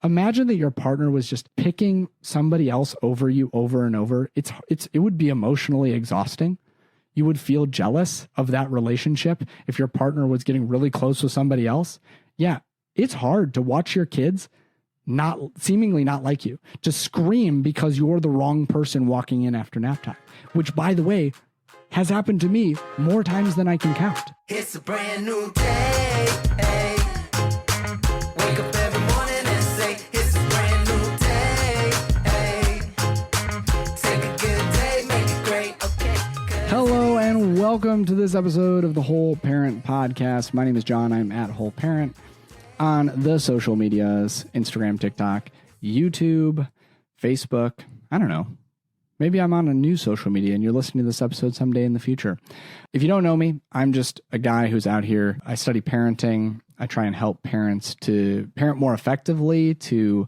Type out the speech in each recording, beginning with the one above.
Imagine that your partner was just picking somebody else over you over and over. It would be emotionally exhausting. You would feel jealous of that relationship if your partner was getting really close with somebody else. Yeah, it's hard to watch your kids seemingly not like you, to scream because you're the wrong person walking in after nap time, which, by the way, has happened to me more times than I can count. It's a brand new day. Wake up every morning and say, it's a brand new day. Take a good day, make it great. Okay. Hello and welcome to this episode of the Whole Parent Podcast. My name is John. I'm at Whole Parent on the social medias, Instagram, TikTok, YouTube, Facebook. I don't know. Maybe I'm on a new social media and you're listening to this episode someday in the future. If you don't know me, I'm just a guy who's out here. I study parenting. I try and help parents to parent more effectively, to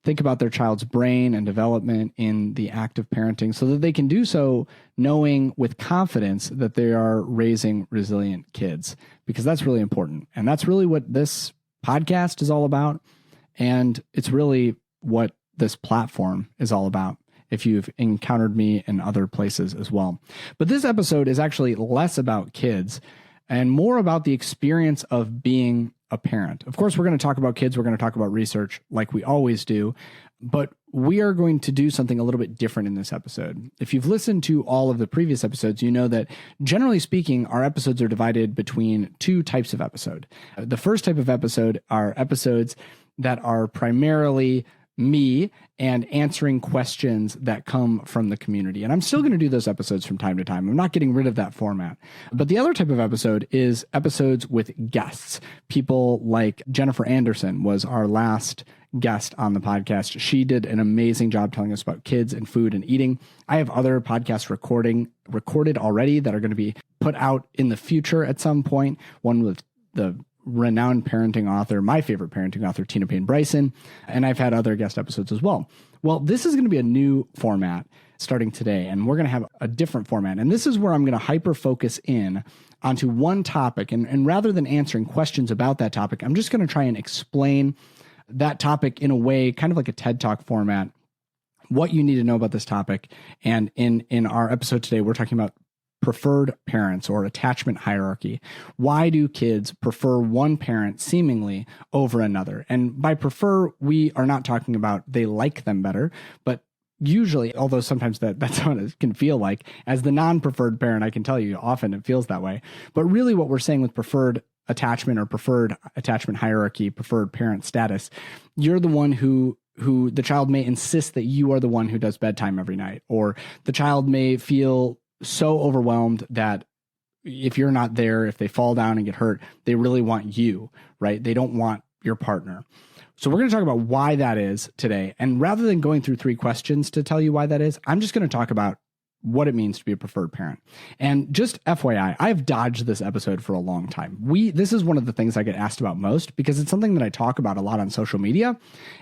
think about their child's brain and development in the act of parenting so that they can do so knowing with confidence that they are raising resilient kids, because that's really important. And that's really what this podcast is all about. And it's really what this platform is all about, if you've encountered me in other places as well. But this episode is actually less about kids and more about the experience of being a parent. Of course, we're going to talk about kids. We're going to talk about research like we always do, but we are going to do something a little bit different in this episode. If you've listened to all of the previous episodes, you know that generally speaking, our episodes are divided between two types of episode. The first type of episode are episodes that are primarily me and answering questions that come from the community. And I'm still going to do those episodes from time to time. I'm not getting rid of that format. But the other type of episode is episodes with guests. People like Jennifer Anderson was our last guest on the podcast. She did an amazing job telling us about kids and food and eating. I have other podcasts recorded already that are going to be put out in the future at some point. One with the renowned parenting author, my favorite parenting author, Tina Payne Bryson, and I've had other guest episodes as well. Well, this is going to be a new format starting today, and we're going to have a different format. And this is where I'm going to hyper focus in onto one topic. And rather than answering questions about that topic, I'm just going to try and explain that topic in a way, kind of like a TED Talk format, what you need to know about this topic. And in our episode today, we're talking about preferred parents or attachment hierarchy. Why do kids prefer one parent seemingly over another? And by prefer, we are not talking about they like them better, but usually, although sometimes that's what it can feel like, as the non-preferred parent, I can tell you often it feels that way. But really what we're saying with preferred attachment or preferred attachment hierarchy, preferred parent status, you're the one who the child may insist that you are the one who does bedtime every night, or the child may feel so overwhelmed that if you're not there, if they fall down and get hurt, they really want you, right? They don't want your partner. So we're going to talk about why that is today. And rather than going through 3 questions to tell you why that is, I'm just going to talk about what it means to be a preferred parent. And just FYI, I've dodged this episode for a long time. This is one of the things I get asked about most because it's something that I talk about a lot on social media.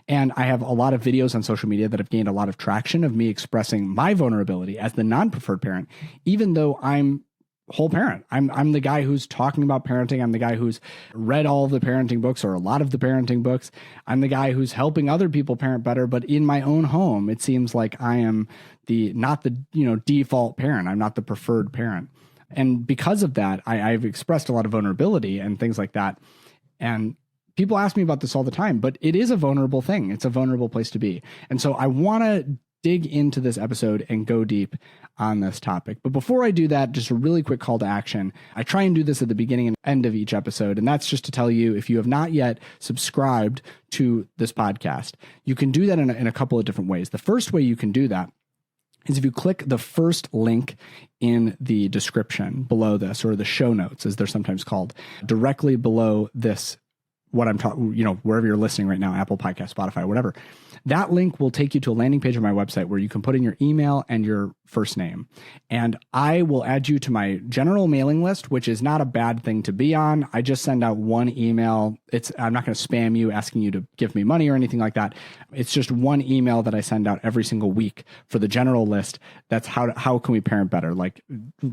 And I have a lot of videos on social media that have gained a lot of traction of me expressing my vulnerability as the non-preferred parent, even though I'm whole parent. I'm the guy who's talking about parenting. I'm the guy who's read all of the parenting books or a lot of the parenting books. I'm the guy who's helping other people parent better. But in my own home, it seems like I am not the default parent. I'm not the preferred parent. And because of that, I've expressed a lot of vulnerability and things like that. And people ask me about this all the time, but it is a vulnerable thing. It's a vulnerable place to be. And so I want to dig into this episode and go deep on this topic. But before I do that, just a really quick call to action. I try and do this at the beginning and end of each episode. And that's just to tell you, if you have not yet subscribed to this podcast, you can do that in a couple of different ways. The first way you can do that is if you click the first link in the description below this, or the show notes, as they're sometimes called, directly below this, what I'm talking, wherever you're listening right now, Apple Podcast, Spotify, whatever. That link will take you to a landing page on my website where you can put in your email and your first name. And I will add you to my general mailing list, which is not a bad thing to be on. I just send out one email. I'm not going to spam you asking you to give me money or anything like that. It's just one email that I send out every single week for the general list. That's how can we parent better? Like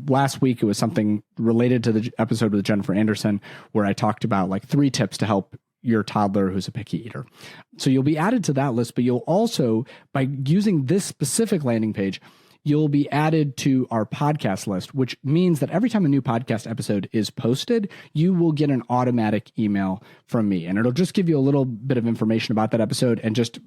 last week, it was something related to the episode with Jennifer Anderson, where I talked about like 3 tips to help your toddler who's a picky eater. So you'll be added to that list, but you'll also, by using this specific landing page, you'll be added to our podcast list, which means that every time a new podcast episode is posted, you will get an automatic email from me. And it'll just give you a little bit of information about that episode and just,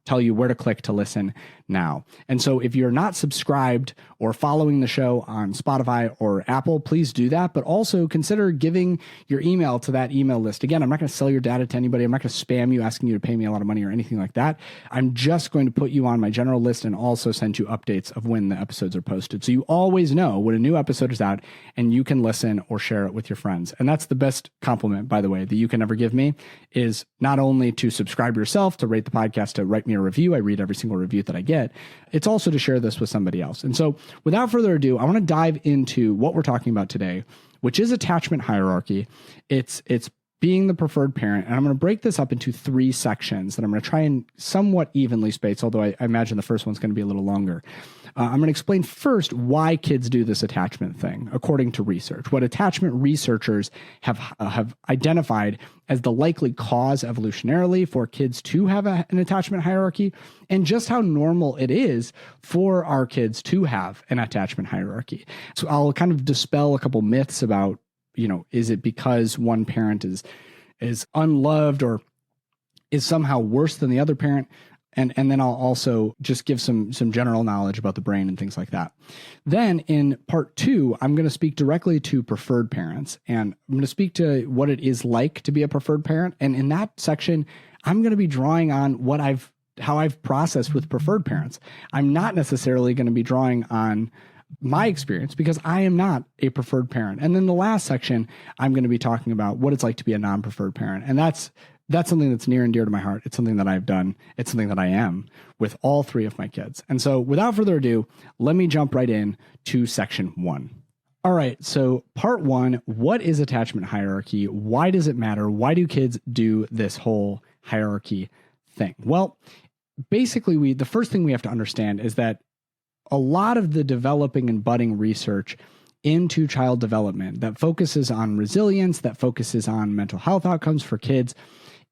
tell you where to click to listen now. And so if you're not subscribed or following the show on Spotify or Apple, please do that. But also consider giving your email to that email list. Again, I'm not going to sell your data to anybody. I'm not going to spam you asking you to pay me a lot of money or anything like that. I'm just going to put you on my general list and also send you updates of when the episodes are posted. So you always know when a new episode is out and you can listen or share it with your friends. And that's the best compliment, by the way, that you can ever give me, is not only to subscribe yourself, to rate the podcast, to write me a review. I read every single review that I get. It's also to share this with somebody else. And so without further ado, I want to dive into what we're talking about today, which is attachment hierarchy. It's being the preferred parent. And I'm going to break this up into 3 sections that I'm going to try and somewhat evenly space, although I imagine the first one's going to be a little longer. I'm going to explain first why kids do this attachment thing, according to research, what attachment researchers have identified as the likely cause evolutionarily for kids to have an attachment hierarchy, and just how normal it is for our kids to have an attachment hierarchy. So I'll kind of dispel a couple myths about, is it because one parent is unloved or is somehow worse than the other parent? And then I'll also just give some general knowledge about the brain and things like that. Then in part 2, I'm going to speak directly to preferred parents, and I'm going to speak to what it is like to be a preferred parent. And in that section, I'm going to be drawing on how I've processed with preferred parents. I'm not necessarily going to be drawing on my experience because I am not a preferred parent. And then the last section, I'm going to be talking about what it's like to be a non-preferred parent. And that's something that's near and dear to my heart. It's something that I've done. It's something that I am with all 3 of my kids. And so without further ado, let me jump right in to section 1. All right. So part 1, what is attachment hierarchy? Why does it matter? Why do kids do this whole hierarchy thing? Well, basically the first thing we have to understand is that a lot of the developing and budding research into child development that focuses on resilience, that focuses on mental health outcomes for kids,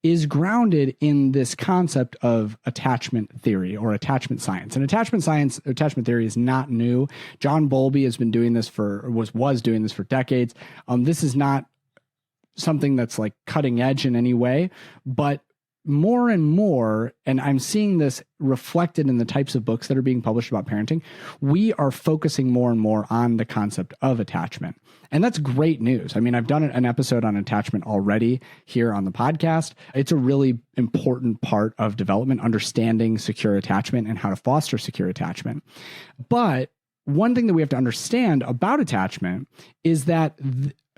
is grounded in this concept of attachment theory or attachment science. And attachment theory is not new. John Bowlby has been doing this was doing this for decades. This is not something that's like cutting edge in any way, but more and more, and I'm seeing this reflected in the types of books that are being published about parenting, we are focusing more and more on the concept of attachment. And that's great news. I mean, I've done an episode on attachment already here on the podcast. It's a really important part of development, understanding secure attachment and how to foster secure attachment. But one thing that we have to understand about attachment is that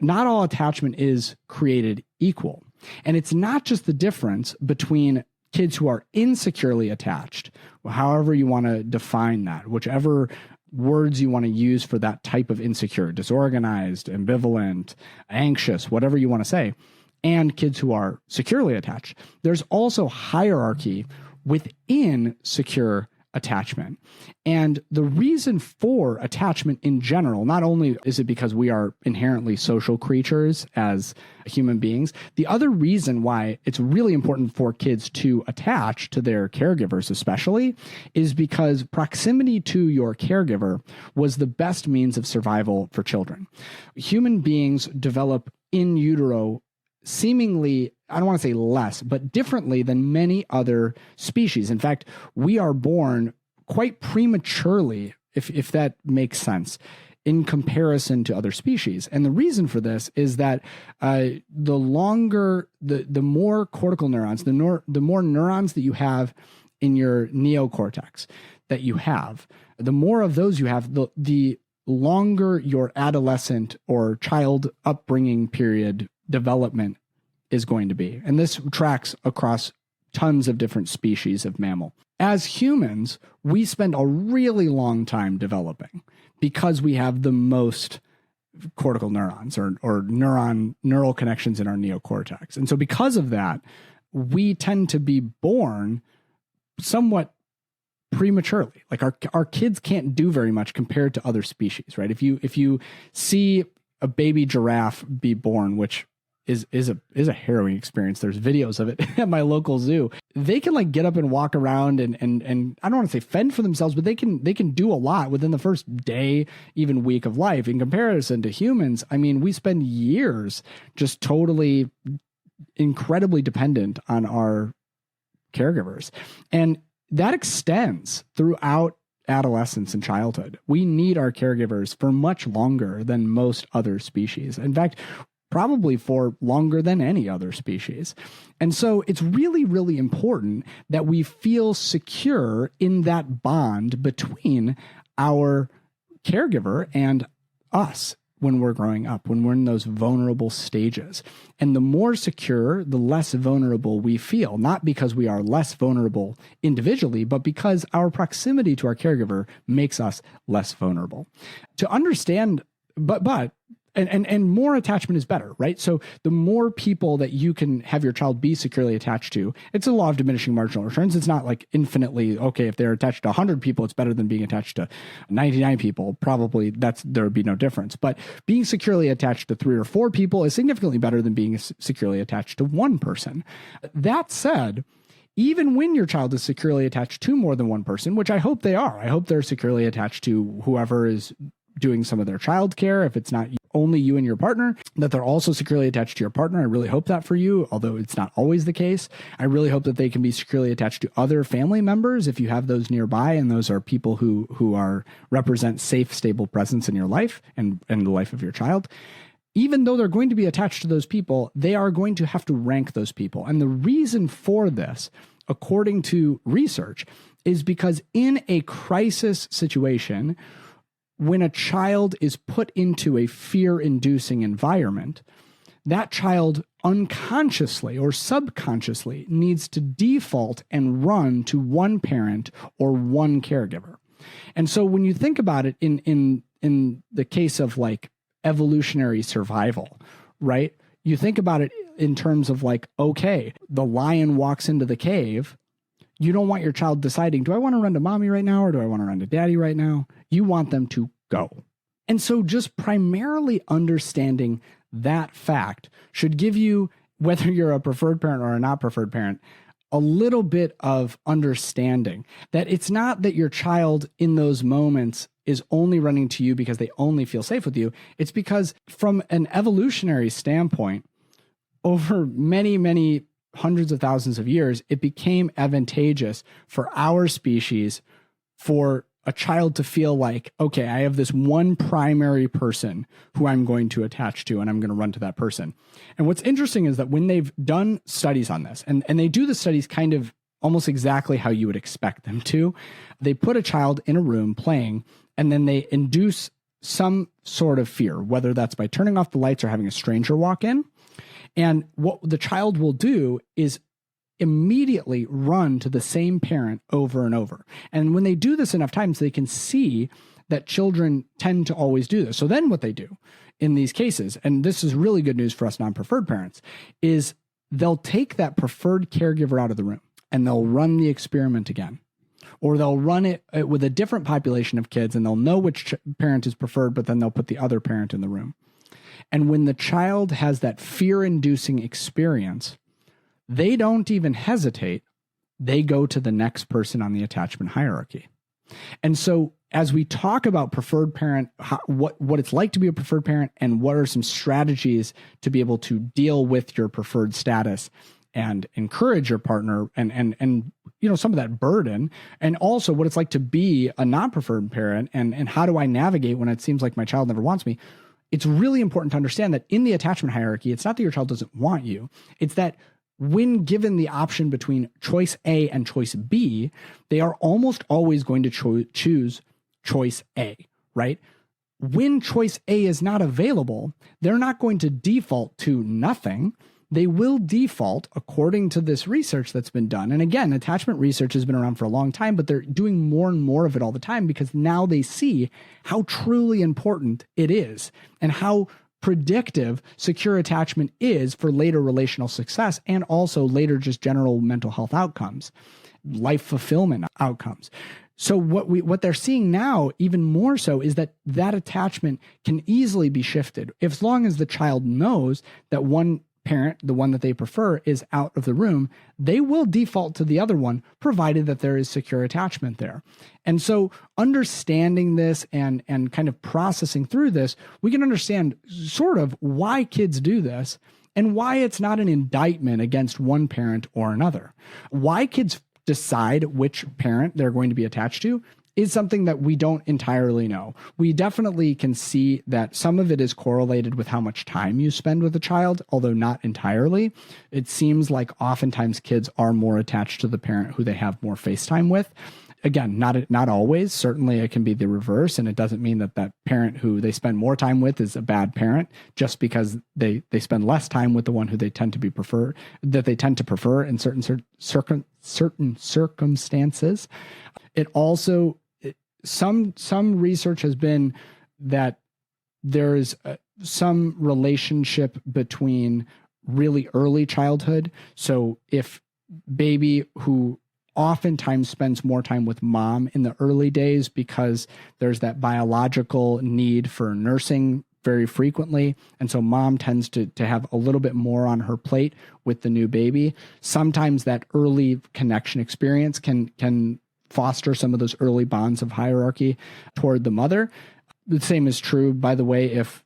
not all attachment is created equal. And it's not just the difference between kids who are insecurely attached, however you want to define that, whichever words you want to use for that type of insecure, disorganized, ambivalent, anxious, whatever you want to say, and kids who are securely attached. There's also hierarchy within secure attachment. And the reason for attachment in general, not only is it because we are inherently social creatures as human beings, the other reason why it's really important for kids to attach to their caregivers especially is because proximity to your caregiver was the best means of survival for children. Human beings develop in utero seemingly, I don't want to say less, but differently than many other species. In fact, we are born quite prematurely, if that makes sense, in comparison to other species. And the reason for this is that the more cortical neurons, the more neurons that you have in your neocortex that you have, the more of those you have, the longer your adolescent or child upbringing period development is going to be. And this tracks across tons of different species of mammal. As humans, we spend a really long time developing because we have the most cortical neurons or neural connections in our neocortex. And so because of that, we tend to be born somewhat prematurely. Like our kids can't do very much compared to other species, right? If you see a baby giraffe be born, which is a harrowing experience. There's videos of it at my local zoo. They can like get up and walk around and I don't want to say fend for themselves, but they can do a lot within the first day, even week of life. In comparison to humans, I mean, we spend years just totally incredibly dependent on our caregivers. And that extends throughout adolescence and childhood. We need our caregivers for much longer than most other species. In fact, probably for longer than any other species. And so it's really, really important that we feel secure in that bond between our caregiver and us when we're growing up, when we're in those vulnerable stages. And the more secure, the less vulnerable we feel, not because we are less vulnerable individually, but because our proximity to our caregiver makes us less vulnerable. To understand, and more attachment is better, right? So the more people that you can have your child be securely attached to, it's a law of diminishing marginal returns. It's not like infinitely, okay, if they're attached to 100 people, it's better than being attached to 99 people. Probably there would be no difference. But being securely attached to 3 or 4 people is significantly better than being securely attached to one person. That said, even when your child is securely attached to more than one person, which I hope they are, I hope they're securely attached to whoever is doing some of their childcare. If it's not only you and your partner, that they're also securely attached to your partner. I really hope that for you, although it's not always the case. I really hope that they can be securely attached to other family members if you have those nearby, and those are people who represent safe, stable presence in your life and the life of your child. Even though they're going to be attached to those people, they are going to have to rank those people. And the reason for this, according to research, is because in a crisis situation, when a child is put into a fear-inducing environment, that child unconsciously or subconsciously needs to default and run to one parent or one caregiver. And so when you think about it in the case of like evolutionary survival, right? You think about it in terms of like, okay, the lion walks into the cave. You don't want your child deciding, do I want to run to mommy right now or do I want to run to daddy right now? You want them to go. And so just primarily understanding that fact should give you, whether you're a preferred parent or a not preferred parent, a little bit of understanding that it's not that your child in those moments is only running to you because they only feel safe with you. It's because from an evolutionary standpoint, over many, many hundreds of thousands of years, it became advantageous for our species for a child to feel like, okay, I have this one primary person who I'm going to attach to, and I'm going to run to that person. And what's interesting is that when they've done studies on this, and they do the studies kind of almost exactly how you would expect them to, they put a child in a room playing, and then they induce some sort of fear, whether that's by turning off the lights or having a stranger walk in. And what the child will do is immediately run to the same parent over and over. And when they do this enough times, they can see that children tend to always do this. So then what they do in these cases, and this is really good news for us non-preferred parents, is they'll take that preferred caregiver out of the room and they'll run the experiment again. Or they'll run it with a different population of kids and they'll know which parent is preferred, but then they'll put the other parent in the room. And when the child has that fear-inducing experience, they don't even hesitate. They go to the next person on the attachment hierarchy. And so as we talk about preferred parent, what it's like to be a preferred parent and what are some strategies to be able to deal with your preferred status and encourage your partner and you know, some of that burden, and also what it's like to be a non-preferred parent and how do I navigate when it seems like my child never wants me. It's really important to understand that in the attachment hierarchy, it's not that your child doesn't want you. It's that when given the option between choice A and choice B, they are almost always going to choose choice A, right? When choice A is not available, they're not going to default to nothing. They will default according to this research that's been done. And again, attachment research has been around for a long time, but they're doing more and more of it all the time because now they see how truly important it is and how predictive secure attachment is for later relational success and also later just general mental health outcomes, life fulfillment outcomes. So what they're seeing now, even more so, is that attachment can easily be shifted as long as the child knows that one parent, the one that they prefer, is out of the room, they will default to the other one, provided that there is secure attachment there. And so understanding this and kind of processing through this, we can understand sort of why kids do this and why it's not an indictment against one parent or another. Why kids decide which parent they're going to be attached to is something that we don't entirely know. We definitely can see that some of it is correlated with how much time you spend with a child, although not entirely. It seems like oftentimes kids are more attached to the parent who they have more face time with. Again, not always. Certainly it can be the reverse, and it doesn't mean that that parent who they spend more time with is a bad parent just because they spend less time with the one who they tend to prefer in certain circumstances. It also, some research has been that there's some relationship between really early childhood. So if baby who oftentimes spends more time with mom in the early days because there's that biological need for nursing very frequently. And so mom tends to have a little bit more on her plate with the new baby. Sometimes that early connection experience can foster some of those early bonds of hierarchy toward the mother. The same is true, by the way, if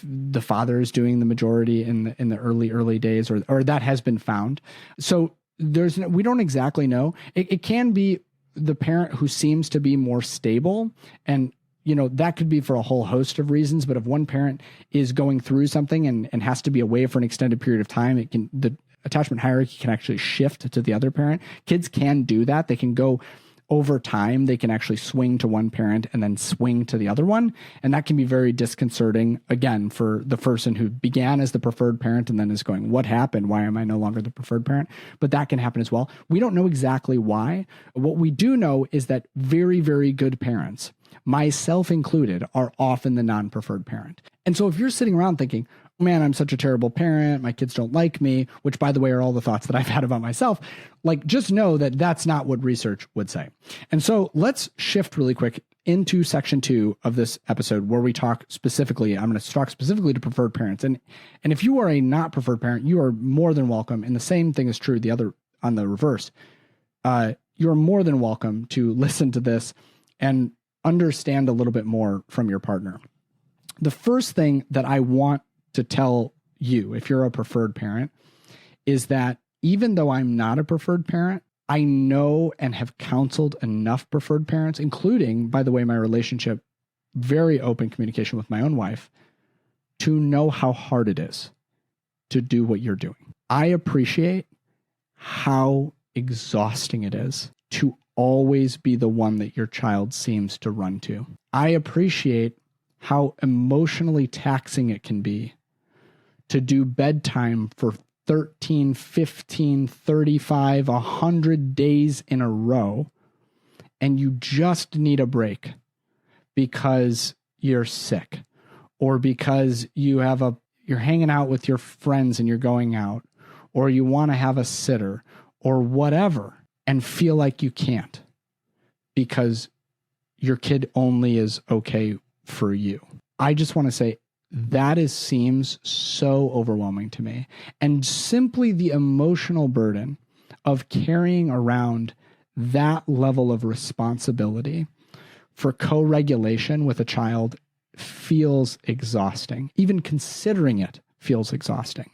the father is doing the majority in the early days, or that has been found. So we don't exactly know. It can be the parent who seems to be more stable, and that could be for a whole host of reasons. But if one parent is going through something and has to be away for an extended period of time, the attachment hierarchy can actually shift to the other parent. Kids can do that. They can go over time. They can actually swing to one parent and then swing to the other one. And that can be very disconcerting, again, for the person who began as the preferred parent and then is going, what happened? Why am I no longer the preferred parent? But that can happen as well. We don't know exactly why. What we do know is that very, very good parents, myself included, are often the non-preferred parent. And so if you're sitting around thinking, man, I'm such a terrible parent, my kids don't like me, which, by the way, are all the thoughts that I've had about myself, just know that that's not what research would say. And so let's shift really quick into section 2 of this episode, where we talk specifically, I'm going to talk specifically to preferred parents. And if you are a not preferred parent, you are more than welcome. And the same thing is true on the reverse. You're more than welcome to listen to this and understand a little bit more from your partner. The first thing that I want to tell you, if you're a preferred parent, is that even though I'm not a preferred parent, I know and have counseled enough preferred parents, including, by the way, my relationship, very open communication with my own wife, to know how hard it is to do what you're doing. I appreciate how exhausting it is to always be the one that your child seems to run to. I appreciate how emotionally taxing it can be to do bedtime for 13, 15, 35, 100 days in a row, and you just need a break because you're sick, or because you're hanging out with your friends and you're going out, or you want to have a sitter, or whatever, and feel like you can't because your kid only is okay for you. I just want to say that seems so overwhelming to me. And simply the emotional burden of carrying around that level of responsibility for co-regulation with a child feels exhausting. Even considering it feels exhausting.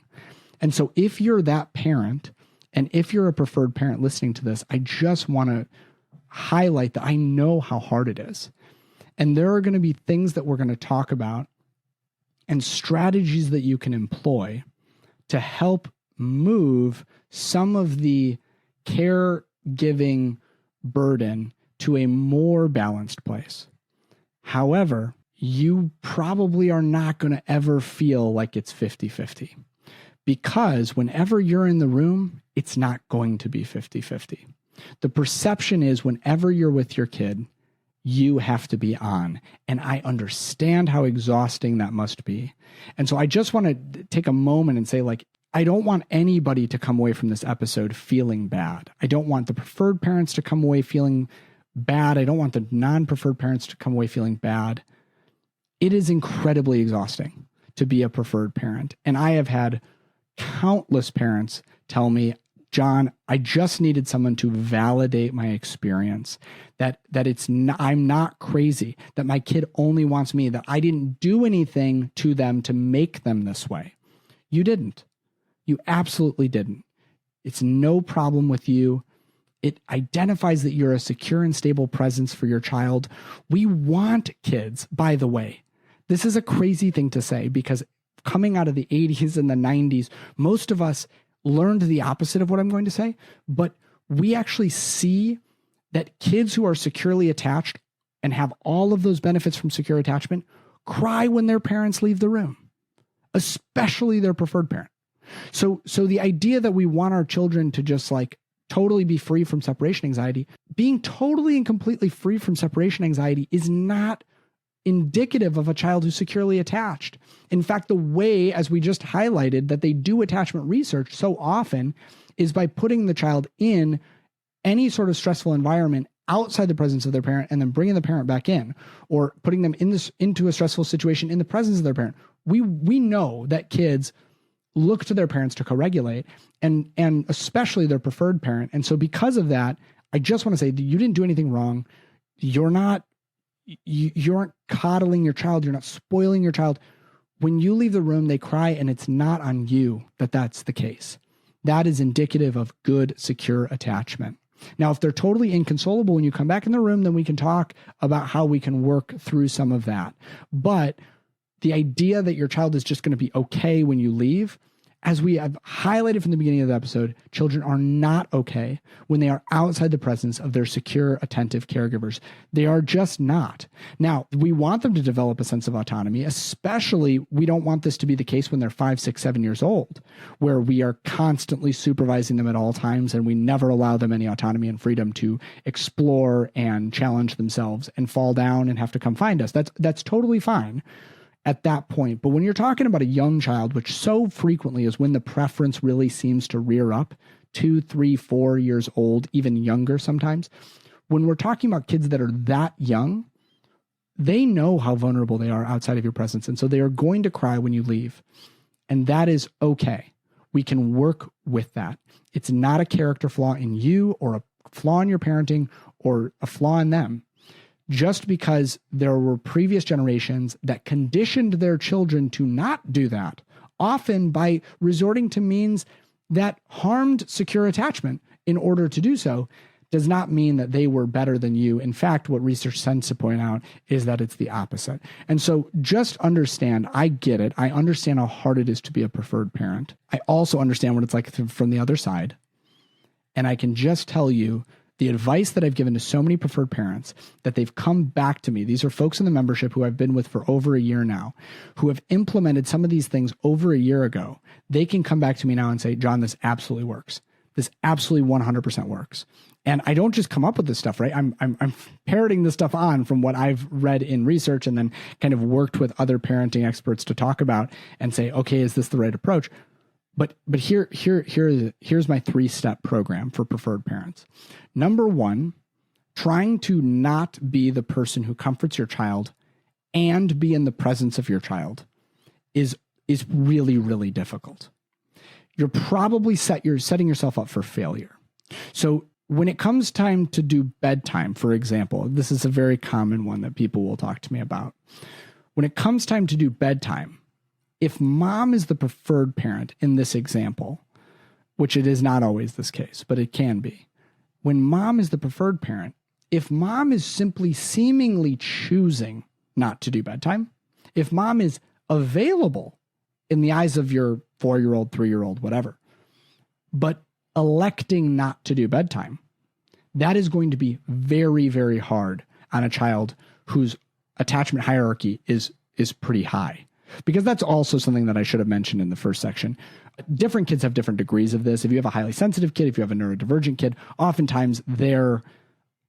And so if you're that parent, and if you're a preferred parent listening to this, I just want to highlight that I know how hard it is. And there are going to be things that we're going to talk about and strategies that you can employ to help move some of the caregiving burden to a more balanced place. However, you probably are not going to ever feel like it's 50-50, because whenever you're in the room, it's not going to be 50-50. The perception is whenever you're with your kid, you have to be on. And I understand how exhausting that must be. And so I just want to take a moment and say, I don't want anybody to come away from this episode feeling bad. I don't want the preferred parents to come away feeling bad. I don't want the non-preferred parents to come away feeling bad. It is incredibly exhausting to be a preferred parent. And I have had countless parents tell me, John, I just needed someone to validate my experience, that I'm not crazy, that my kid only wants me, that I didn't do anything to them to make them this way. You didn't. You absolutely didn't. It's no problem with you. It identifies that you're a secure and stable presence for your child. We want kids, by the way. This is a crazy thing to say because coming out of the 80s and the 90s, most of us learned the opposite of what I'm going to say, but we actually see that kids who are securely attached and have all of those benefits from secure attachment cry when their parents leave the room, especially their preferred parent. So the idea that we want our children to just like totally be free from separation anxiety, being totally and completely free from separation anxiety is not indicative of a child who's securely attached. In fact, the way, as we just highlighted, that they do attachment research so often is by putting the child in any sort of stressful environment outside the presence of their parent and then bringing the parent back in, or putting them into a stressful situation in the presence of their parent. We know that kids look to their parents to co-regulate, and especially their preferred parent. And so because of that, I just want to say that you didn't do anything wrong. You aren't coddling your child. You're not spoiling your child. When you leave the room, they cry, and it's not on you that that's the case. That is indicative of good, secure attachment. Now, if they're totally inconsolable when you come back in the room, then we can talk about how we can work through some of that. But the idea that your child is just going to be okay when you leave, as we have highlighted from the beginning of the episode, children are not okay when they are outside the presence of their secure, attentive caregivers. They are just not. Now, we want them to develop a sense of autonomy, especially we don't want this to be the case when they're 5, 6, 7 years old, where we are constantly supervising them at all times and we never allow them any autonomy and freedom to explore and challenge themselves and fall down and have to come find us. That's totally fine at that point. But when you're talking about a young child, which so frequently is when the preference really seems to rear up, 2, 3, 4 years old, even younger sometimes, when we're talking about kids that are that young, they know how vulnerable they are outside of your presence. And so they are going to cry when you leave. And that is okay. We can work with that. It's not a character flaw in you or a flaw in your parenting or a flaw in them. Just because there were previous generations that conditioned their children to not do that, often by resorting to means that harmed secure attachment in order to do so, does not mean that they were better than you. In fact, what research tends to point out is that it's the opposite. And so just understand, I get it. I understand how hard it is to be a preferred parent. I also understand what it's like from the other side. And I can just tell you, the advice that I've given to so many preferred parents that they've come back to me, these are folks in the membership who I've been with for over a year now, who have implemented some of these things over a year ago. They can come back to me now and say, John, this absolutely works. This absolutely 100% works. And I don't just come up with this stuff, right? I'm parroting this stuff on from what I've read in research and then kind of worked with other parenting experts to talk about and say, okay, is this the right approach? But here's my 3-step program for preferred parents. Number 1, trying to not be the person who comforts your child and be in the presence of your child is really, really difficult. You're probably setting yourself up for failure. So when it comes time to do bedtime, for example, this is a very common one that people will talk to me about. When it comes time to do bedtime, if mom is the preferred parent in this example, which it is not always this case, but it can be, when mom is the preferred parent, if mom is simply seemingly choosing not to do bedtime, if mom is available in the eyes of your 4-year-old, 3-year-old, whatever, but electing not to do bedtime, that is going to be very, very hard on a child whose attachment hierarchy is pretty high. Because that's also something that I should have mentioned in the first section. Different kids have different degrees of this. If you have a highly sensitive kid, if you have a neurodivergent kid, oftentimes their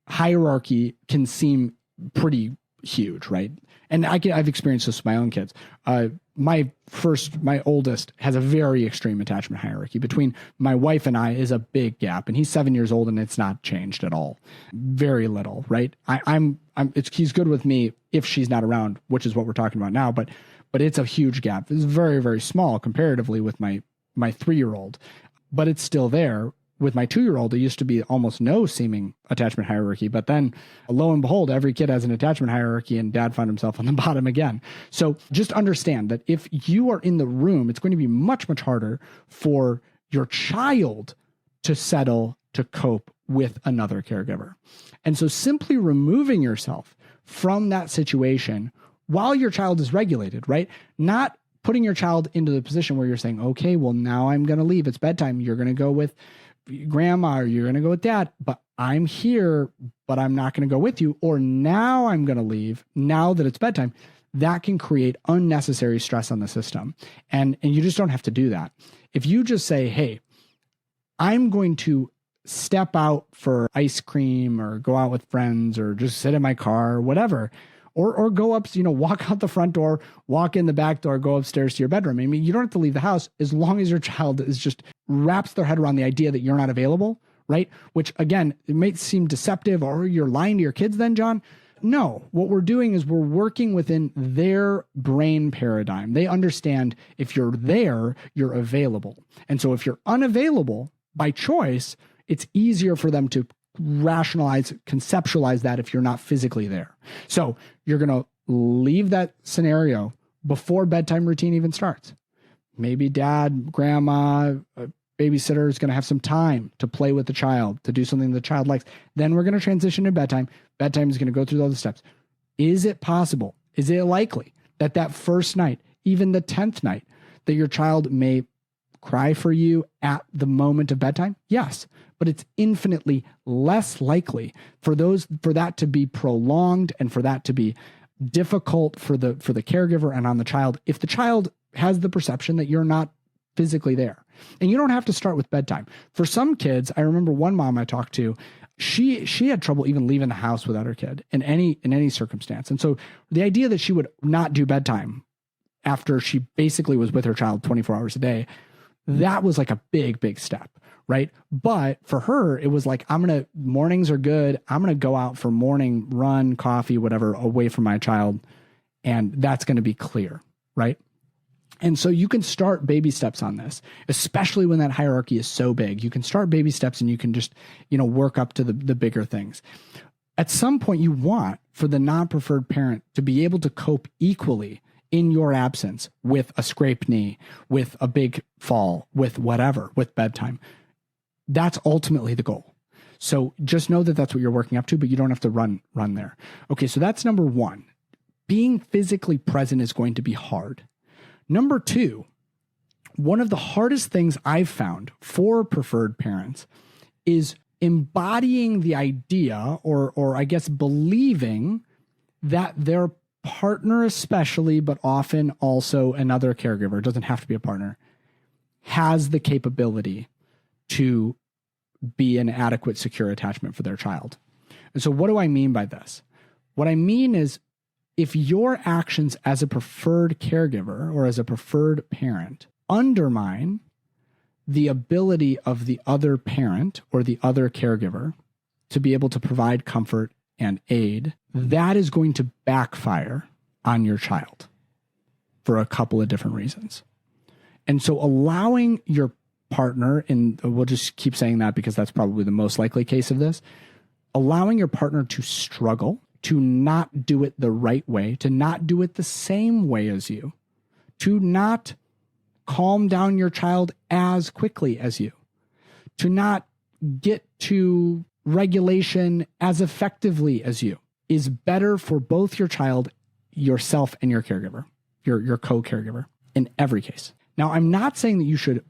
hierarchy can seem pretty huge, right? And I've experienced this with my own kids. My oldest has a very extreme attachment hierarchy. Between my wife and I is a big gap, and he's 7 years old and it's not changed at all. Very little, right? He's good with me if she's not around, which is what we're talking about now, but it's a huge gap. It's very, very small comparatively with my my 3-year-old, but it's still there. With my 2-year-old, there used to be almost no seeming attachment hierarchy, but then lo and behold, every kid has an attachment hierarchy and dad found himself on the bottom again. So just understand that if you are in the room, it's going to be much, much harder for your child to settle, to cope with another caregiver. And so simply removing yourself from that situation while your child is regulated, right? Not putting your child into the position where you're saying, okay, well, now I'm going to leave. It's bedtime. You're going to go with grandma or you're going to go with dad, but I'm here, but I'm not going to go with you. Or now I'm going to leave now that it's bedtime. That can create unnecessary stress on the system. And you just don't have to do that. If you just say, hey, I'm going to step out for ice cream or go out with friends or just sit in my car or whatever, or go up, walk out the front door, walk in the back door, go upstairs to your bedroom. I mean, you don't have to leave the house as long as your child is just wraps their head around the idea that you're not available, right? Which again, it may seem deceptive, or you're lying to your kids then, John. No, what we're doing is we're working within their brain paradigm. They understand if you're there, you're available. And so if you're unavailable by choice, it's easier for them to rationalize, conceptualize that if you're not physically there. So you're going to leave that scenario before bedtime routine even starts. Maybe dad, grandma, a babysitter is going to have some time to play with the child, to do something the child likes. Then we're going to transition to bedtime. Bedtime is going to go through all the steps. Is it possible? Is it likely that that first night, even the 10th night, that your child may cry for you at the moment of bedtime? Yes, but it's infinitely less likely for that to be prolonged and for that to be difficult for the caregiver and on the child if the child has the perception that you're not physically there. And you don't have to start with bedtime. For some kids, I remember one mom I talked to, she had trouble even leaving the house without her kid in any circumstance. And so the idea that she would not do bedtime after she basically was with her child 24 hours a day, that was like a big, big step, right? But for her, it was like, mornings are good. I'm going to go out for morning run, coffee, whatever, away from my child. And that's going to be clear, right? And so you can start baby steps on this, especially when that hierarchy is so big. You can start baby steps and you can just, work up to the bigger things. At some point, you want for the non-preferred parent to be able to cope equally in your absence with a scraped knee, with a big fall, with whatever, with bedtime. That's ultimately the goal. So just know that that's what you're working up to, but you don't have to run there. Okay, so that's number one. Being physically present is going to be hard. Number two, one of the hardest things I've found for preferred parents is embodying the idea, or I guess believing that their partner especially, but often also another caregiver, doesn't have to be a partner, has the capability to be an adequate, secure attachment for their child. And so what do I mean by this? What I mean is, if your actions as a preferred caregiver or as a preferred parent undermine the ability of the other parent or the other caregiver to be able to provide comfort and aid, that is going to backfire on your child for a couple of different reasons. And so allowing your partner, and we'll just keep saying that because that's probably the most likely case of this, allowing your partner to struggle, to not do it the right way, to not do it the same way as you, to not calm down your child as quickly as you, to not get to regulation as effectively as you, is better for both your child, yourself, and your caregiver, your co-caregiver in every case. Now, I'm not saying that you should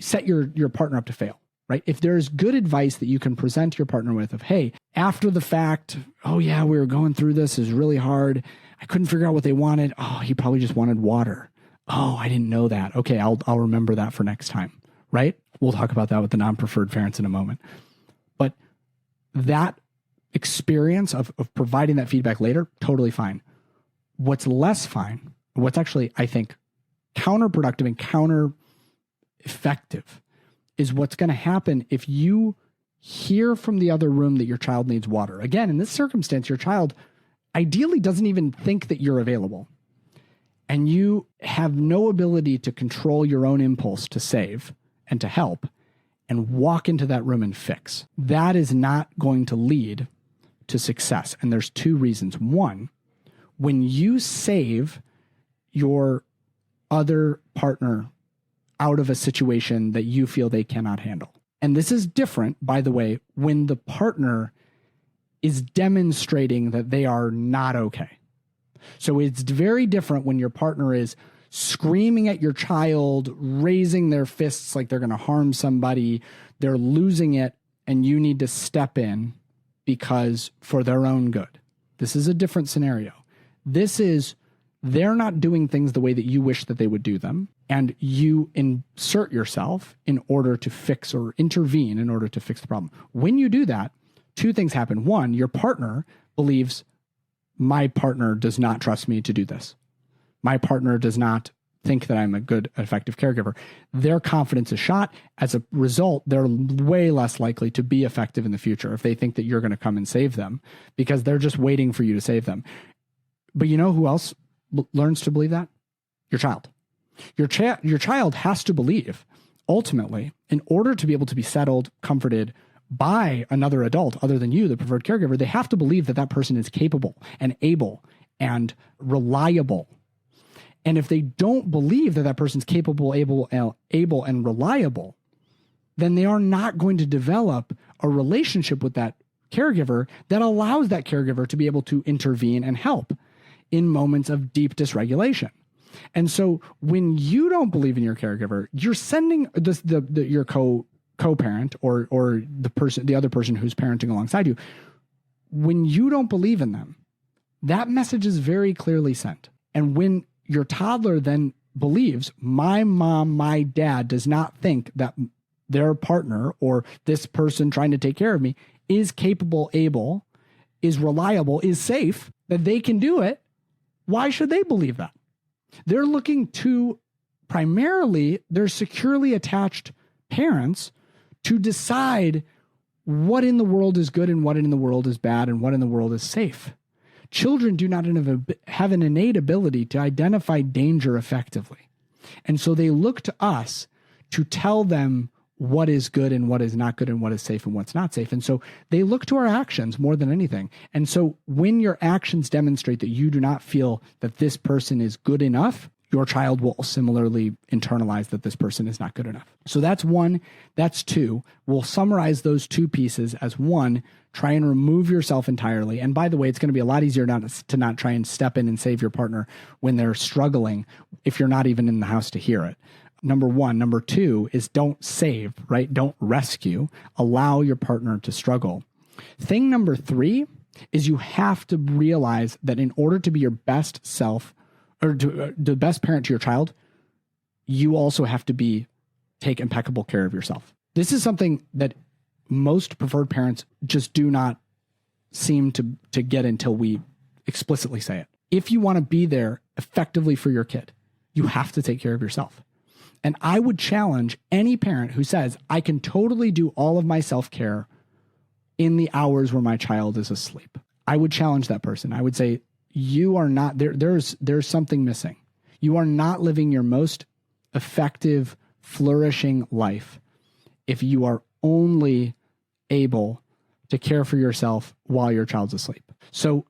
set your partner up to fail, right? If there's good advice that you can present your partner with of, hey, after the fact, oh yeah, we were going through this, is really hard. I couldn't figure out what they wanted. Oh, he probably just wanted water. Oh, I didn't know that. Okay, I'll remember that for next time, right? We'll talk about that with the non-preferred parents in a moment. But that experience of providing that feedback later, totally fine. What's less fine, what's actually, I think, counterproductive and counter-effective is what's going to happen if you hear from the other room that your child needs water. Again, in this circumstance, your child ideally doesn't even think that you're available. and you have no ability to control your own impulse to save and to help and walk into that room and fix, that is not going to lead to success. And there's two reasons. One, when you save your other partner out of a situation that you feel they cannot handle. And this is different, by the way, when the partner is demonstrating that they are not okay. So it's very different when your partner is screaming at your child, raising their fists like they're going to harm somebody, they're losing it, and you need to step in because for their own good. This is a different scenario. This is they're not doing things the way that you wish that they would do them, and you insert yourself in order to fix or intervene in order to fix the problem. When you do that, two things happen. One, your partner believes, my partner does not trust me to do this. My partner does not think that I'm a good, effective caregiver. Their confidence is shot. As a result, they're way less likely to be effective in the future if they think that you're going to come and save them, because they're just waiting for you to save them. But you know who else learns to believe that? Your child. Your child has to believe, ultimately, in order to be able to be settled, comforted by another adult other than you, the preferred caregiver, they have to believe that that person is capable and able and reliable. And if they don't believe that that person's capable, able, and reliable, then they are not going to develop a relationship with that caregiver that allows that caregiver to be able to intervene and help in moments of deep dysregulation. And so when you don't believe in your caregiver, you're sending your co-parent or the other person who's parenting alongside you. When you don't believe in them, that message is very clearly sent. And when your toddler then believes, my mom, my dad does not think that their partner or this person trying to take care of me is capable, able, is reliable, is safe, that they can do it, why should they believe that? They're looking to primarily their securely attached parents to decide what in the world is good and what in the world is bad and what in the world is safe. Children do not have an innate ability to identify danger effectively. And so they look to us to tell them what is good and what is not good and what is safe and what's not safe. And so they look to our actions more than anything. And so when your actions demonstrate that you do not feel that this person is good enough, your child will similarly internalize that this person is not good enough. So that's one. That's two. We'll summarize those two pieces as one. Try and remove yourself entirely. And by the way, it's going to be a lot easier to not try and step in and save your partner when they're struggling if you're not even in the house to hear it. Number one. Number two is don't save, right? Don't rescue. Allow your partner to struggle. Thing number three is you have to realize that in order to be your best self or the best parent to your child, you also have to take impeccable care of yourself. This is something that most preferred parents just do not seem to get until we explicitly say it. If you want to be there effectively for your kid, you have to take care of yourself. And I would challenge any parent who says, I can totally do all of my self-care in the hours where my child is asleep. I would challenge that person. I would say, you are not there. There's something missing. You are not living your most effective, flourishing life if you are only able to care for yourself while your child's asleep. So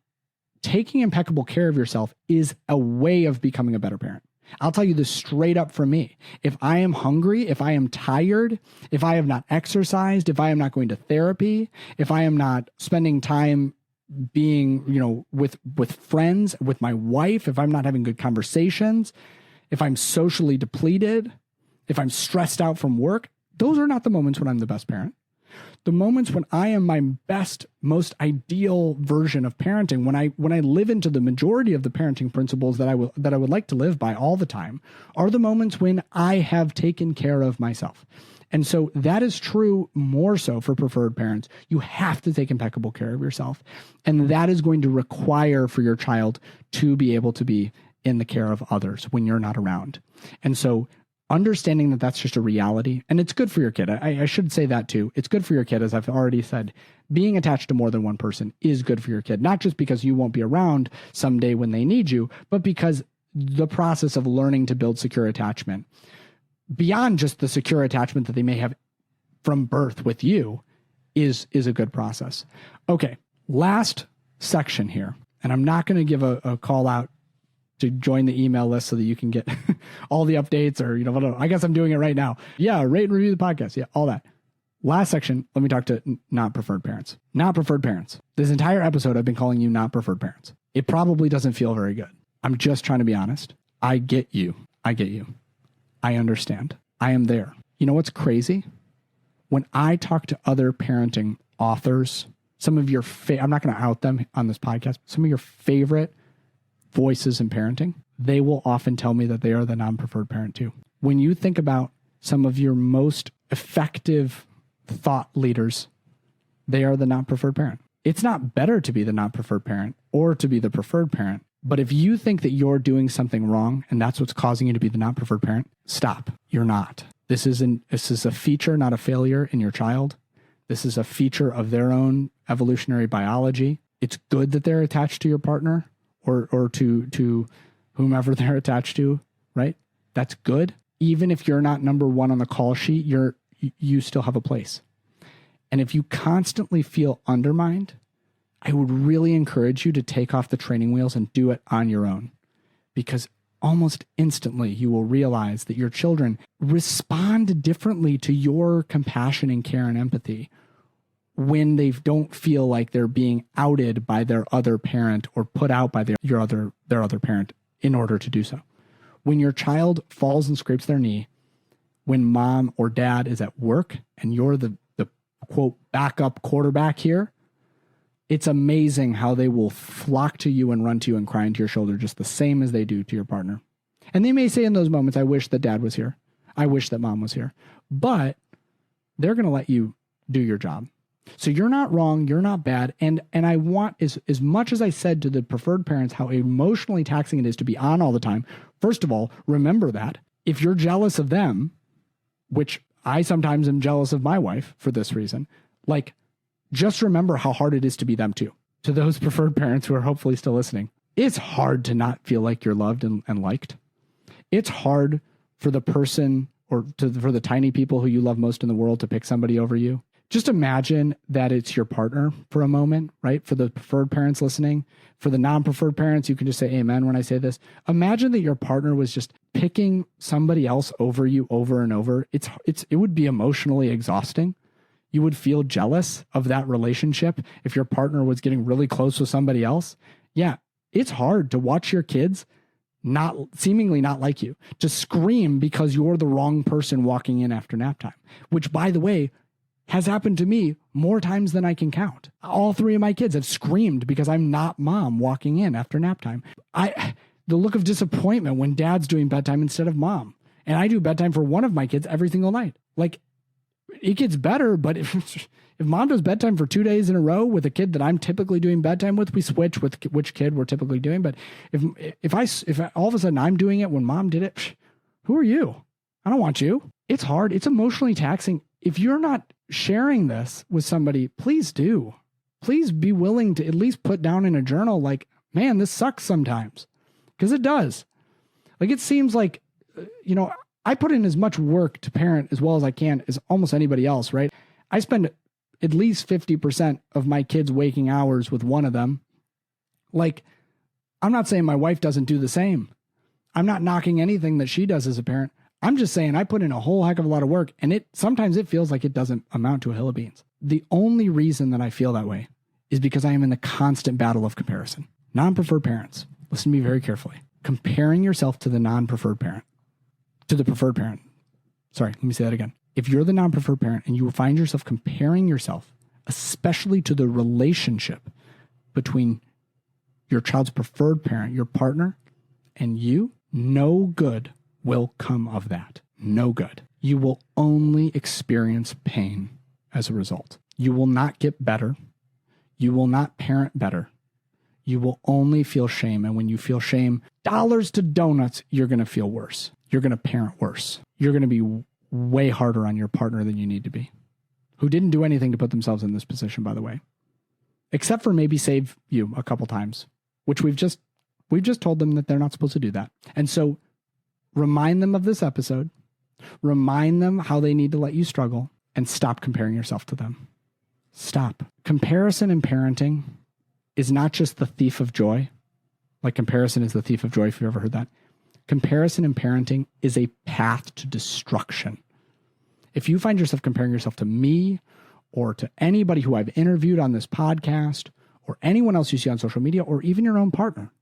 taking impeccable care of yourself is a way of becoming a better parent. I'll tell you this straight up from me. If I am hungry, if I am tired, if I have not exercised, if I am not going to therapy, if I am not spending time being, with friends, with my wife, if I'm not having good conversations, if I'm socially depleted, if I'm stressed out from work, those are not the moments when I'm the best parent. The moments when I am my best, most ideal version of parenting, when I live into the majority of the parenting principles that I would like to live by all the time, are the moments when I have taken care of myself. And so that is true more so for preferred parents. You have to take impeccable care of yourself. And that is going to require for your child to be able to be in the care of others when you're not around. And so understanding that that's just a reality, and it's good for your kid. I should say that too. It's good for your kid, as I've already said. Being attached to more than one person is good for your kid, not just because you won't be around someday when they need you, but because the process of learning to build secure attachment beyond just the secure attachment that they may have from birth with you is a good process. Okay. Last section here. And I'm not going to give a call out to join the email list so that you can get all the updates or, I guess I'm doing it right now. Yeah. Rate and review the podcast. Yeah. All that. Last section. Let me talk to not preferred parents. Not preferred parents. This entire episode, I've been calling you not preferred parents. It probably doesn't feel very good. I'm just trying to be honest. I get you. I understand. I am there. You know what's crazy? When I talk to other parenting authors, some of your I'm not going to out them on this podcast, some of your favorite voices in parenting, they will often tell me that they are the non-preferred parent too. When you think about some of your most effective thought leaders, they are the non-preferred parent. It's not better to be the non-preferred parent or to be the preferred parent. But if you think that you're doing something wrong and that's what's causing you to be the non-preferred parent, stop. You're not. This is a feature, not a failure in your child. This is a feature of their own evolutionary biology. It's good that they're attached to your partner or to whomever they're attached to, right? That's good. Even if you're not number one on the call sheet, you still have a place. And if you constantly feel undermined, I would really encourage you to take off the training wheels and do it on your own, because almost instantly you will realize that your children respond differently to your compassion and care and empathy when they don't feel like they're being outed by their other parent or put out by their other parent in order to do so. When your child falls and scrapes their knee, when mom or dad is at work and you're the quote backup quarterback here, it's amazing how they will flock to you and run to you and cry into your shoulder just the same as they do to your partner. And they may say in those moments, I wish that dad was here. I wish that mom was here. But they're going to let you do your job. So you're not wrong. You're not bad. And I want, as much as I said to the preferred parents, how emotionally taxing it is to be on all the time. First of all, remember that if you're jealous of them, which I sometimes am jealous of my wife for this reason, just remember how hard it is to be them too. To those preferred parents who are hopefully still listening, it's hard to not feel like you're loved and liked. It's hard for the person for the tiny people who you love most in the world to pick somebody over you. Just imagine that it's your partner for a moment, right? For the preferred parents listening, for the non-preferred parents, you can just say amen when I say this. Imagine that your partner was just picking somebody else over you over and over. It would be emotionally exhausting. You would feel jealous of that relationship if your partner was getting really close with somebody else. Yeah, it's hard to watch your kids seemingly not like you, to scream because you're the wrong person walking in after nap time, which, by the way, has happened to me more times than I can count. All three of my kids have screamed because I'm not mom walking in after nap time. The look of disappointment when dad's doing bedtime instead of mom. And I do bedtime for one of my kids every single night. It gets better, but if mom does bedtime for 2 days in a row with a kid that I'm typically doing bedtime with, we switch with which kid we're typically doing. But if all of a sudden I'm doing it when mom did it, who are you? I don't want you. It's hard. It's emotionally taxing. If you're not sharing this with somebody, please do. Please be willing to at least put down in a journal, man, this sucks sometimes. Because it does. It seems like, I put in as much work to parent as well as I can as almost anybody else, right? I spend at least 50% of my kids' waking hours with one of them. I'm not saying my wife doesn't do the same. I'm not knocking anything that she does as a parent. I'm just saying I put in a whole heck of a lot of work, and sometimes it feels like it doesn't amount to a hill of beans. The only reason that I feel that way is because I am in the constant battle of comparison. Non-preferred parents, listen to me very carefully. Comparing yourself to the non-preferred parent, to the preferred parent. Sorry, let me say that again. If you're the non-preferred parent and you find yourself comparing yourself, especially to the relationship between your child's preferred parent, your partner, and you, no good will come of that. No good. You will only experience pain as a result. You will not get better. You will not parent better. You will only feel shame. And when you feel shame, dollars to donuts, you're going to feel worse. You're going to parent worse. You're going to be way harder on your partner than you need to be, who didn't do anything to put themselves in this position, by the way, except for maybe save you a couple times, which we've just We've just told them that they're not supposed to do that. And so remind them of this episode, remind them how they need to let you struggle, and stop comparing yourself to them. Stop. Comparison in parenting is not just the thief of joy. Like comparison is the thief of joy, if you've ever heard that. Comparison in parenting is a path to destruction. If you find yourself comparing yourself to me or to anybody who I've interviewed on this podcast or anyone else you see on social media or even your own partner,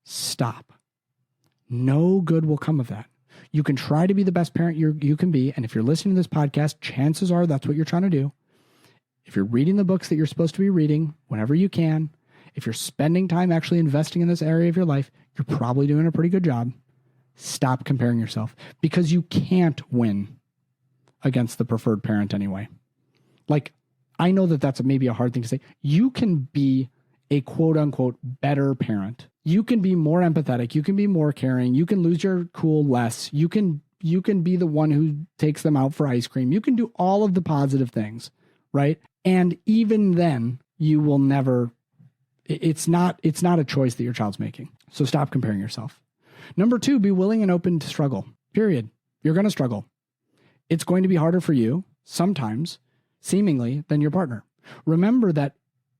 stop. No good will come of that. You can try to be the best parent you can be. And if you're listening to this podcast, chances are that's what you're trying to do. If you're reading the books that you're supposed to be reading whenever you can, if you're spending time actually investing in this area of your life, you're probably doing a pretty good job. Stop comparing yourself because you can't win against the preferred parent anyway. Like, I know that that's maybe a hard thing to say. You can be a quote unquote better parent. You can be more empathetic. You can be more caring. You can lose your cool less. You can be the one who takes them out for ice cream. You can do all of the positive things, right? And even then, you will never, it's not a choice that your child's making. So stop comparing yourself. Number 2, be willing and open to struggle, period. You're going to struggle. It's going to be harder for you sometimes, seemingly, than your partner. Remember that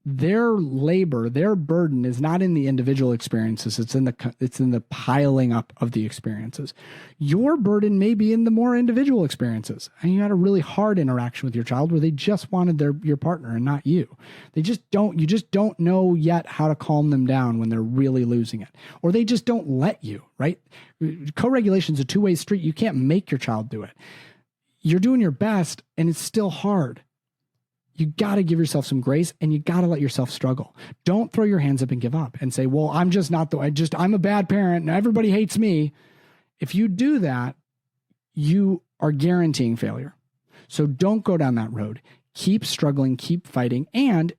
their labor, their burden is not in the individual experiences. It's in the piling up of the experiences. Your burden may be in the more individual experiences. And you had a really hard interaction with your child where they just wanted your partner and not you. You just don't know yet how to calm them down when they're really losing it. Or they just don't let you, right? Co-regulation is a two-way street. You can't make your child do it. You're doing your best and it's still hard. You got to give yourself some grace and you got to let yourself struggle. Don't throw your hands up and give up and say, well, I'm a bad parent and everybody hates me. If you do that, you are guaranteeing failure. So don't go down that road. Keep struggling, keep fighting. And,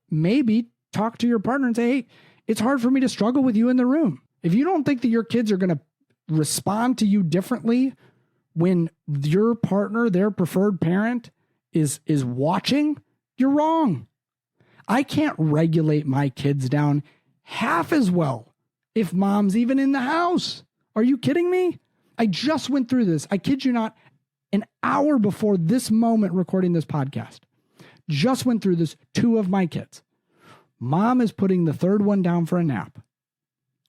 maybe talk to your partner and say, hey, it's hard for me to struggle with you in the room. If you don't think that your kids are going to respond to you differently when your partner, their preferred parent, is watching, you're wrong. I can't regulate my kids down half as well if mom's even in the house. Are you kidding me? I just went through this. I kid you not, an hour before this moment recording this podcast. Just went through this, 2 of my kids. Mom is putting the third one down for a nap.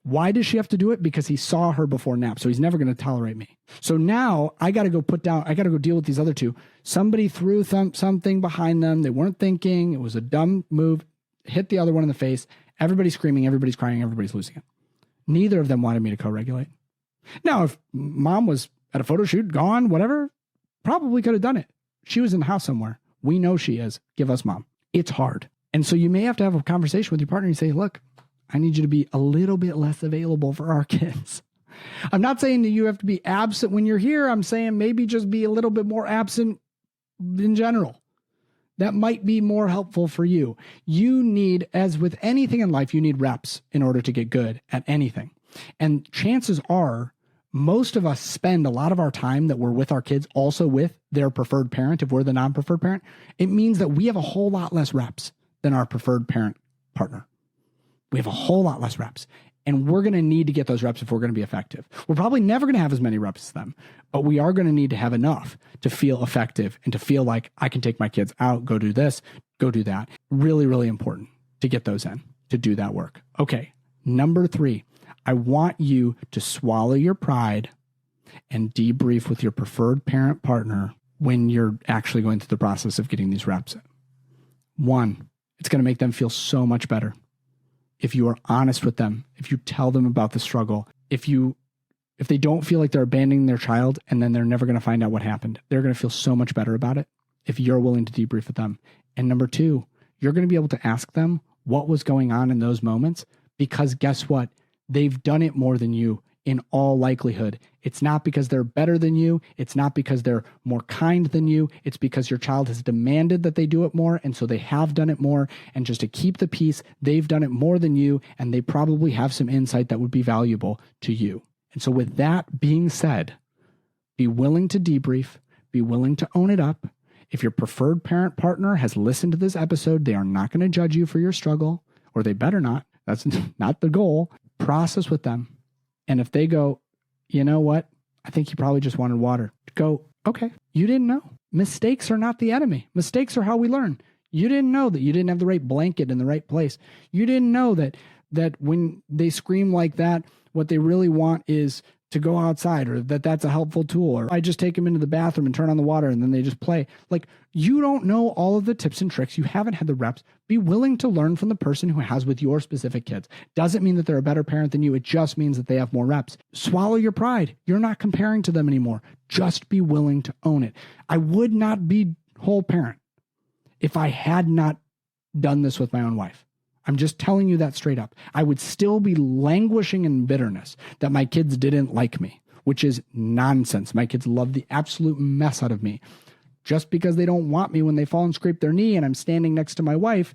Why does she have to do it? Because he saw her before nap, so he's never going to tolerate me. So now I got to go deal with these other 2. Somebody threw something behind them. They weren't thinking. It was a dumb move. Hit the other one in the face. Everybody's screaming. Everybody's crying. Everybody's losing it. Neither of them wanted me to co-regulate. Now, if mom was at a photo shoot, gone, whatever, probably could have done it. She was in the house somewhere. We know she is. Give us mom. It's hard. And so you may have to have a conversation with your partner and say, look, I need you to be a little bit less available for our kids. I'm not saying that you have to be absent when you're here. I'm saying maybe just be a little bit more absent in general. That might be more helpful for you. You need, as with anything in life, you need reps in order to get good at anything. And chances are most of us spend a lot of our time that we're with our kids also with their preferred parent. If we're the non-preferred parent, it means that we have a whole lot less reps than our preferred parent partner. We have a whole lot less reps, and we're going to need to get those reps if we're going to be effective. We're probably never going to have as many reps as them, but we are going to need to have enough to feel effective and to feel like I can take my kids out, go do this, go do that. Really, really important to get those in, to do that work. Okay, number 3, I want you to swallow your pride and debrief with your preferred parent partner when you're actually going through the process of getting these reps in. 1, it's going to make them feel so much better. If you are honest with them, if you tell them about the struggle, if they don't feel like they're abandoning their child and then they're never going to find out what happened, they're going to feel so much better about it if you're willing to debrief with them. And number 2, you're going to be able to ask them what was going on in those moments, because guess what? They've done it more than you in all likelihood. It's not because they're better than you. It's not because they're more kind than you. It's because your child has demanded that they do it more, and so they have done it more. And just to keep the peace, they've done it more than you, and they probably have some insight that would be valuable to you. And so with that being said, be willing to debrief, be willing to own it up. If your preferred parent partner has listened to this episode, they are not going to judge you for your struggle, or they better not. That's not the goal. process with them. And if they go, you know what? I think he probably just wanted water. Go, okay, you didn't know. Mistakes are not the enemy. Mistakes are how we learn. You didn't know that you didn't have the right blanket in the right place. You didn't know that when they scream like that, what they really want is to go outside, or that that's a helpful tool, or I just take them into the bathroom and turn on the water and then they just play. Like, you don't know all of the tips and tricks. You haven't had the reps. Be willing to learn from the person who has with your specific kids. Doesn't mean that they're a better parent than you. It just means that they have more reps. Swallow your pride. You're not comparing to them anymore. Just be willing to own it. I would not be whole parent if I had not done this with my own wife. I'm just telling you that straight up. I would still be languishing in bitterness that my kids didn't like me, which is nonsense. My kids love the absolute mess out of me. Just because they don't want me when they fall and scrape their knee and I'm standing next to my wife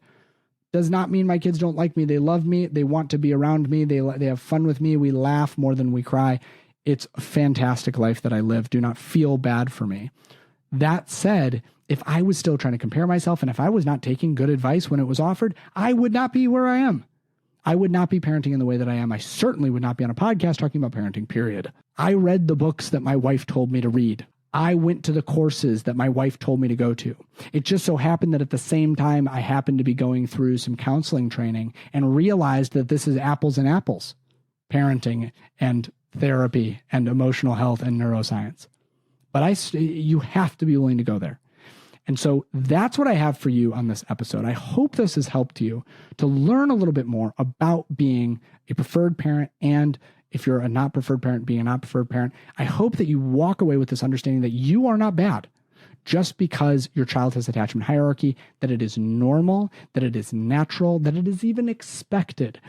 does not mean my kids don't like me. They love me. They want to be around me. They have fun with me. We laugh more than we cry. It's a fantastic life that I live. Do not feel bad for me. That said, if I was still trying to compare myself and if I was not taking good advice when it was offered, I would not be where I am. I would not be parenting in the way that I am. I certainly would not be on a podcast talking about parenting, period. I read the books that my wife told me to read. I went to the courses that my wife told me to go to. It just so happened that at the same time, I happened to be going through some counseling training and realized that this is apples and apples, parenting and therapy and emotional health and neuroscience. But you have to be willing to go there. And so that's what I have for you on this episode. I hope this has helped you to learn a little bit more about being a preferred parent, and if you're a not preferred parent, being a not preferred parent. I hope that you walk away with this understanding that you are not bad just because your child has attachment hierarchy, that it is normal, that it is natural, that it is even expected.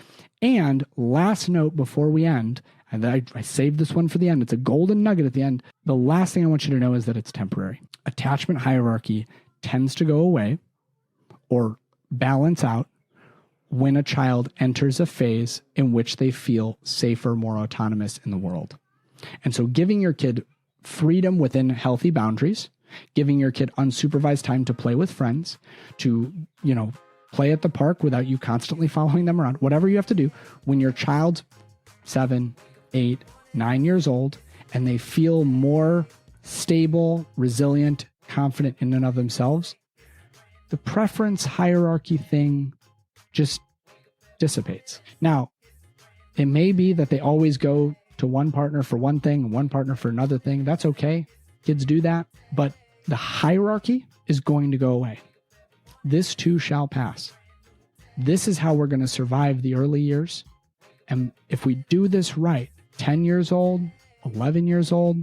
And last note before we end, and I saved this one for the end. It's a golden nugget at the end. The last thing I want you to know is that it's temporary. Attachment hierarchy tends to go away or balance out when a child enters a phase in which they feel safer, more autonomous in the world. And so giving your kid freedom within healthy boundaries, giving your kid unsupervised time to play with friends, to, play at the park without you constantly following them around, whatever you have to do, when your child's 7, 8, 9 years old, and they feel more stable, resilient, confident in and of themselves, the preference hierarchy thing just dissipates. Now, it may be that they always go to one partner for one thing and one partner for another thing. That's okay. Kids do that. But the hierarchy is going to go away. This too shall pass. This is how we're going to survive the early years. And if we do this right, 10 years old, 11 years old,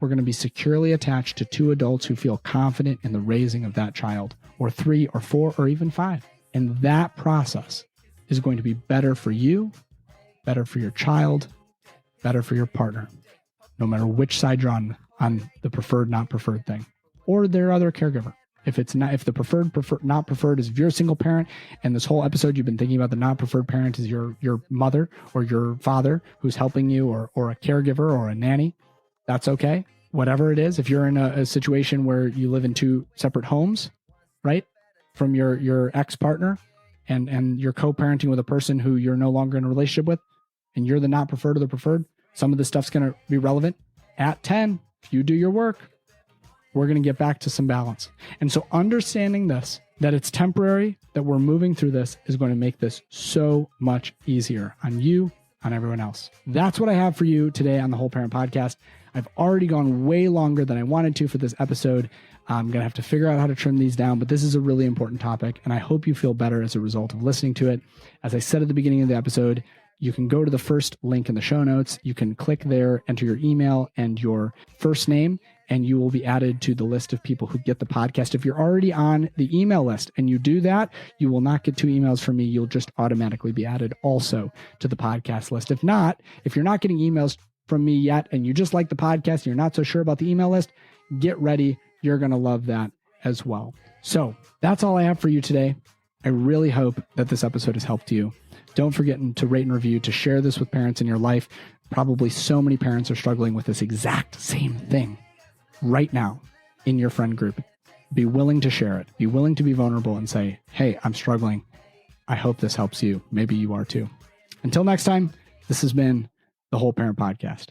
we're going to be securely attached to 2 adults who feel confident in the raising of that child, or 3 or 4 or even 5. And that process is going to be better for you, better for your child, better for your partner, no matter which side you're on the preferred, not preferred thing, or their other caregiver. If the preferred, not preferred is if you're a single parent, and this whole episode you've been thinking about the not preferred parent is your mother or your father who's helping you, or a caregiver or a nanny, that's okay. Whatever it is, if you're in a situation where you live in 2 separate homes, right, from your ex-partner, and you're co-parenting with a person who you're no longer in a relationship with, and you're the not preferred or the preferred, some of this stuff's going to be relevant. At 10, if you do your work, we're going to get back to some balance. And so understanding this, that it's temporary, that we're moving through this, is going to make this so much easier on you, on everyone else. That's what I have for you today on the Whole Parent Podcast. I've already gone way longer than I wanted to for this episode. I'm going to have to figure out how to trim these down, but this is a really important topic, and I hope you feel better as a result of listening to it. As I said at the beginning of the episode, you can go to the first link in the show notes. You can click there, enter your email and your first name, and you will be added to the list of people who get the podcast. If you're already on the email list and you do that, you will not get 2 emails from me. You'll just automatically be added also to the podcast list. If you're not getting emails from me yet, and you just like the podcast, and you're not so sure about the email list, get ready. You're going to love that as well. So that's all I have for you today. I really hope that this episode has helped you. Don't forget to rate and review, to share this with parents in your life. Probably so many parents are struggling with this exact same thing right now in your friend group. Be willing to share it. Be willing to be vulnerable and say, hey, I'm struggling. I hope this helps you. Maybe you are too. Until next time, This has been the Whole Parent Podcast.